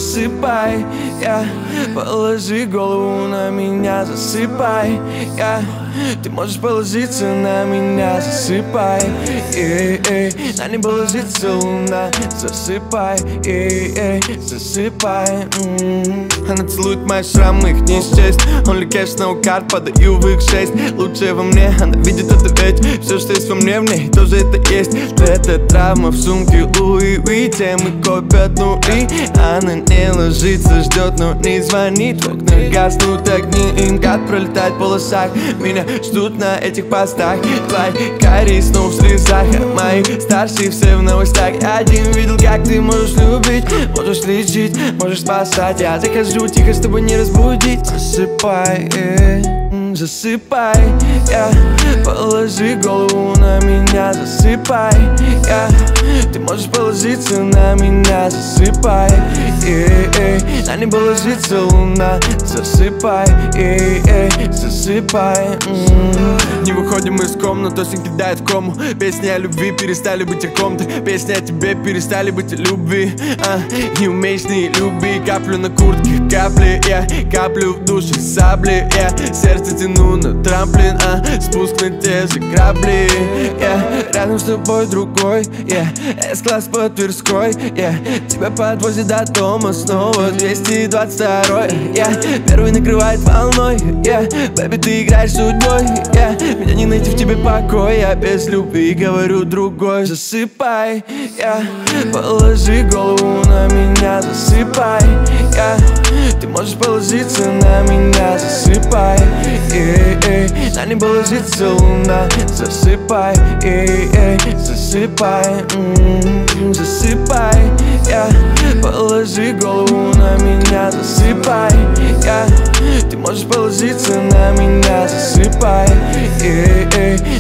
засыпай, положи голову на меня, засыпай, ты можешь положиться на меня, засыпай, на небо ложится луна, засыпай, засыпай. Она целует мои шрамы, их не счесть. Only cash, no card, подаю в их 6. Лучшее во мне, она видит это ведь. Все, что есть во мне, в ней тоже это есть. Это травма в сумке Луи Уи. Темы копят нули. Она не ложится, ждет, но не звонит. В окнах гаснут огни, им гад пролетает в полосах. Меня ждут на этих постах. Твои карие снова в слезах, а мои старшие все в новостях. Я один видел, как ты можешь любить, можешь лечить, можешь спасать. Я захожу тихо, чтобы не разбудить. Засыпай, засыпай, положи голову на меня, засыпай, ты можешь положиться на меня, засыпай, на небо ложится луна, засыпай, засыпай. Не выходим из комнаты, осень кидает в кому. Песни о любви перестали быть о ком-то. Песни о тебе перестали быть о любви. Не умеешь, не люби. Каплю на куртке, капли, каплю в душе сабли, сердце тяну на трамплин, спуск на те же грабли, рядом с тобой другой, С-класс по Тверской, тебя подвозит до дома снова 222-й, первый накрывает волной, бэби, ты играешь судьбой, меня не найти в тебе покой, я без любви говорю другой. Засыпай, положи голову на меня, засыпай, ты можешь положиться на меня, засыпай, на небо ложится луна, засыпай, засыпай, засыпай, положи голову на меня, засыпай, ты можешь положиться на меня, засыпай,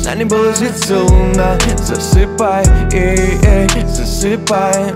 на небо ложится луна, засыпай, засыпай.